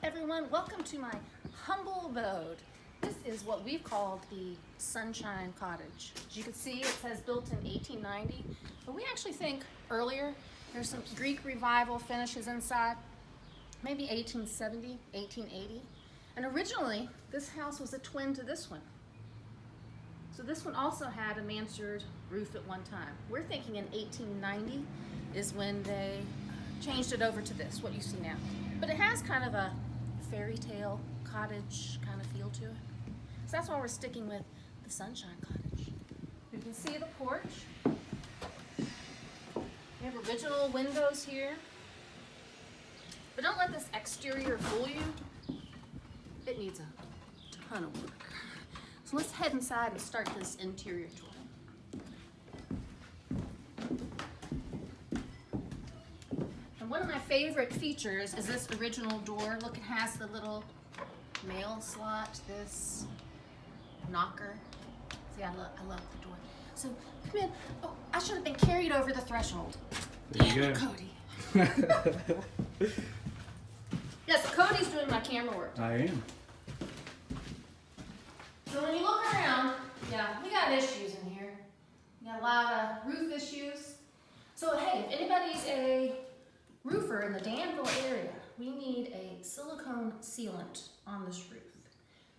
everyone, welcome to my humble abode. This is what we've called the Sunshine Cottage. As you can see, it says built in 1890, but we actually think earlier. There's some Greek revival finishes inside, maybe 1870, 1880. And originally, this house was a twin to this one. So this one also had a mansard roof at one time. We're thinking in 1890 is when they changed it over to this, what you see now. But it has kind of a fairy tale cottage kind of feel to it. So that's why we're sticking with the Sunshine Cottage. You can see the porch. We have original windows here. But don't let this exterior fool you. It needs a ton of work. So let's head inside and start this interior tour. And one of my favorite features is this original door. Look, it has the little mail slot, this knocker. See, I love the door. So come in. Oh, I should have been carried over the threshold. There you Damn it, Cody. Yes, Cody's doing my camera work. I am. So when you look around, yeah, we got issues in here. We got a lot of roof issues. So hey, if anybody's a roofer in the Danville area, we need a silicone sealant on this roof.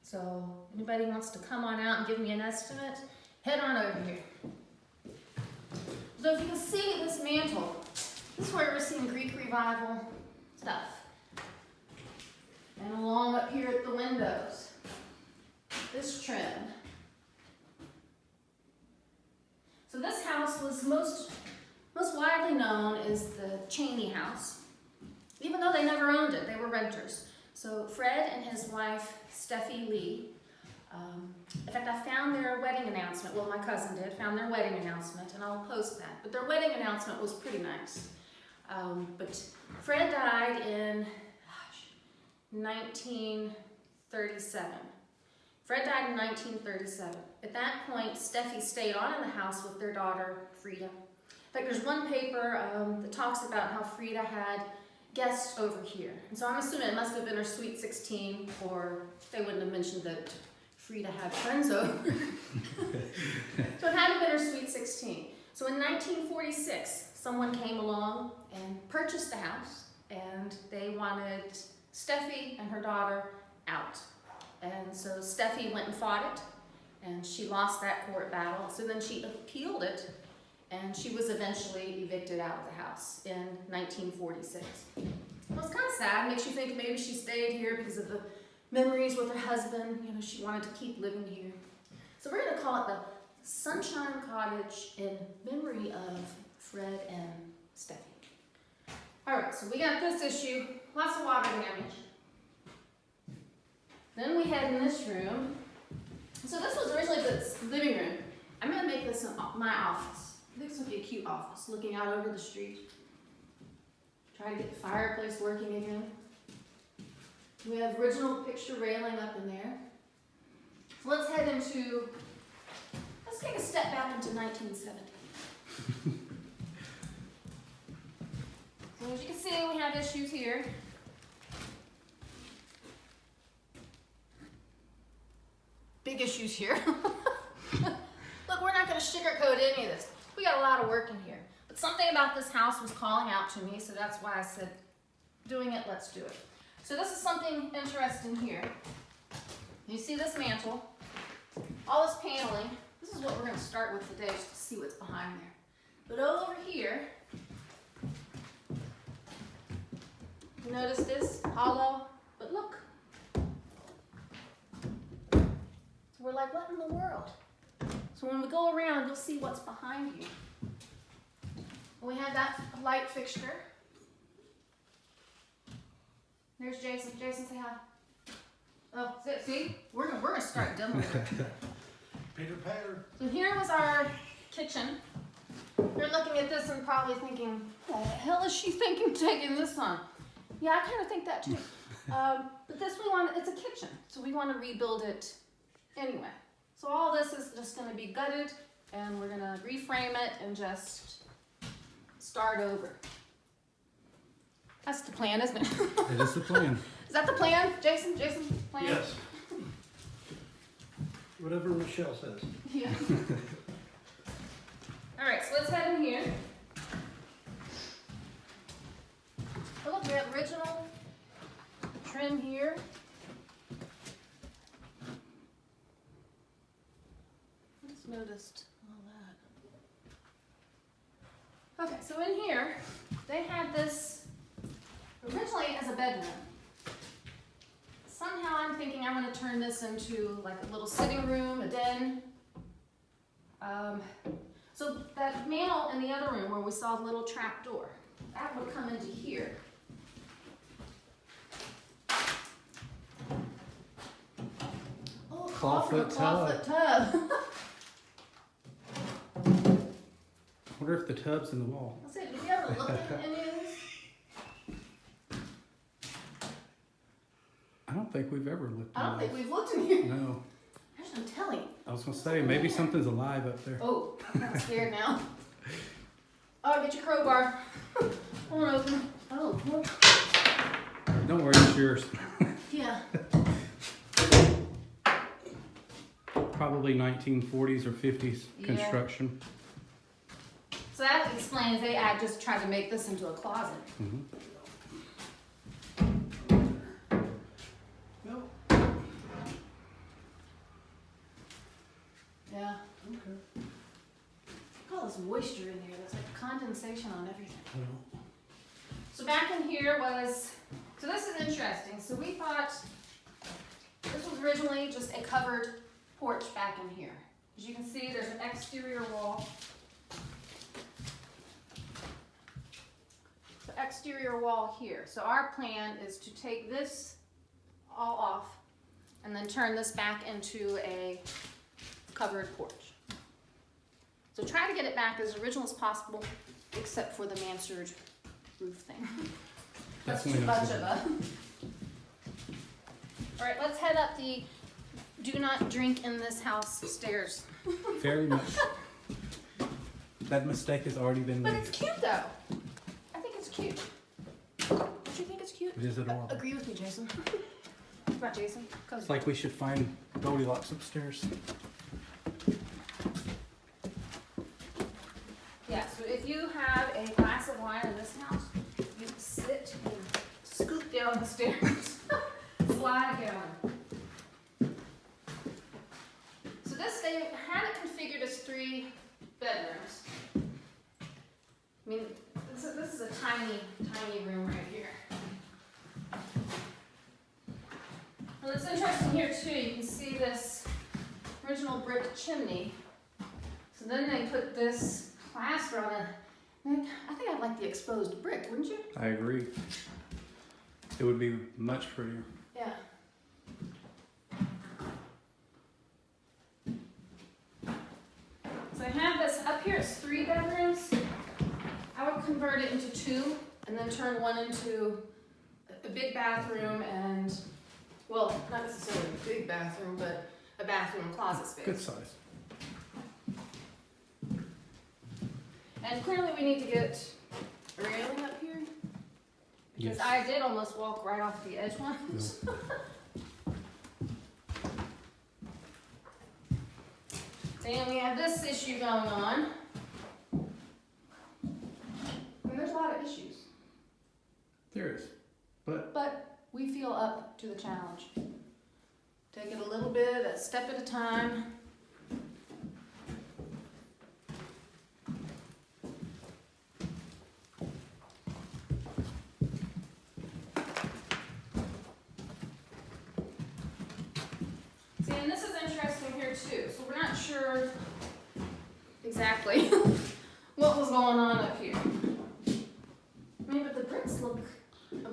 So anybody wants to come on out and give me an estimate, head on over here. So if you can see this mantle, this is where we're seeing Greek revival stuff. And along up here at the windows, this trim. So this house was most widely known as the Cheney house, even though they never owned it, they were renters. So Fred and his wife, Steffi Lee, in fact, I found their wedding announcement, well, my cousin did, found their wedding announcement, and I'll post that. But their wedding announcement was pretty nice. But Fred died in 1937. Fred died in 1937. At that point, Steffi stayed on in the house with their daughter, Frida. In fact, there's one paper that talks about how Frida had guests over here. And so I'm assuming it must have been her sweet 16, or they wouldn't have mentioned that Frida had friends over. So it had to have been her sweet 16. So in 1946, someone came along and purchased the house, and they wanted Steffi and her daughter out. And so Steffi went and fought it, and she lost that court battle. So then she appealed it, and she was eventually evicted out of the house in 1946. Well, it's kind of sad. It makes you think maybe she stayed here because of the memories with her husband. You know, she wanted to keep living here. So we're going to call it the Sunshine Cottage in memory of Fred and Steffi. All right, so we got this issue, lots of water damage. Then we head in this room. So this was originally the living room. I'm going to make this my office. I think this would be a cute office, looking out over the street. Try to get the fireplace working again. We have original picture railing up in there. So let's take a step back into 1970. So as you can see, we have issues here. Big issues here. Look, we're not going to sugarcoat any of this. We got a lot of work in here. But something about this house was calling out to me, so that's why I said, doing it, let's do it. So this is something interesting here. You see this mantle, all this paneling. This is what we're going to start with today, just to see what's behind there. But over here, you notice this, hollow, but look. So we're like, what in the world? So when we go around, you'll see what's behind you. We have that light fixture. There's Jason. Jason, say hi. Oh, see? We're gonna start demoing it. Peter Patter. So here was our kitchen. You're looking at this and probably thinking, what the hell is she thinking taking this on? Yeah, I kind of think that too. But this it's a kitchen, so we want to rebuild it anyway. So all this is just going to be gutted, and we're going to reframe it and just start over. That's the plan, isn't it? It is the plan. Is that the plan, Jason? Jason, plan? Yes. Whatever Michelle says. Yeah. All right, so let's head in here. Oh, look, we have original trim here. I just noticed all that. Okay, so in here, they had this originally as a bedroom. Somehow I'm thinking I want to turn this into like a little sitting room, a den. So that mantel in the other room where we saw the little trap door, that would come into here. Oh, Clawfoot clawfoot tub. Wonder if the tub's in the wall. I said, did you ever look at any of this? I don't think we've ever looked I in don't think those. we've looked in here. No. Gosh, I'm telling you. I was gonna say, maybe something's alive up there. Oh, I'm kind of scared now. Oh, get your crowbar. Hold on, open. Oh, look. Don't worry, it's yours. Yeah. Probably 1940s or 50s Yeah. construction. So that explains they had just tried to make this into a closet. Mhm. No. Yeah. Okay. Look at all this moisture in here. There's like condensation on everything. Well, So back in here was, so this is interesting. So we thought this was originally just a covered porch back in here. As you can see, there's an exterior wall. So exterior wall here. So our plan is to take this all off and then turn this back into a covered porch. So try to get it back as original as possible, except for the mansard roof thing. That's too Definitely much not of a. All right, let's head up the do not drink in this house stairs. very much. That mistake has already been But made. it's cute though. I think it's cute. Don't you think it's cute? It is adorable. Agree with me, Jason. What about Jason? Cozy. It's like we should find Goldilocks upstairs. Yeah, so if you have a glass of wine in this house, you sit and scoop down the stairs, slide down. So this, they had it configured as 3 bedrooms. I mean, this is a tiny, tiny room right here. And what's interesting here too, you can see this original brick chimney. So then they put this plaster on it. And I think I'd like the exposed brick, wouldn't you? I agree. It would be much prettier. Yeah. So I have this up here, it's 3 bedrooms. I would convert it into 2 and then turn one into a big bathroom and, well, not necessarily a big bathroom, but a bathroom and closet space. Good size. And clearly we need to get a railing up here. Because Yes. I did almost walk right off the edge once. And we have this issue going on. I mean, there's a lot of issues, There is. But but we feel up to the challenge. Take it a little bit, a step at a time. See, and this is interesting here too. So we're not sure exactly what was going on up here. I mean, but the bricks look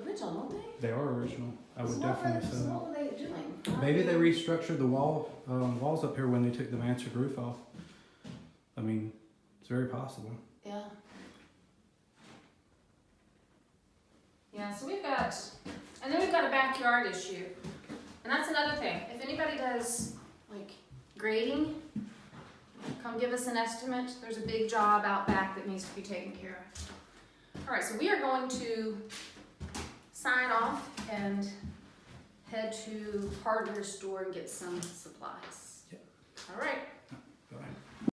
original, don't they? they are original. I would So definitely say So that. what were they doing? Maybe they restructured the walls up here when they took the mansard roof off. I mean, it's very possible. Yeah. Yeah, so we've got, and then we've got a backyard issue. And that's another thing. If anybody does like grading, come give us an estimate. There's a big job out back that needs to be taken care of. All right, so we are going to sign off and head to hardware store and get some supplies. Yep. All right.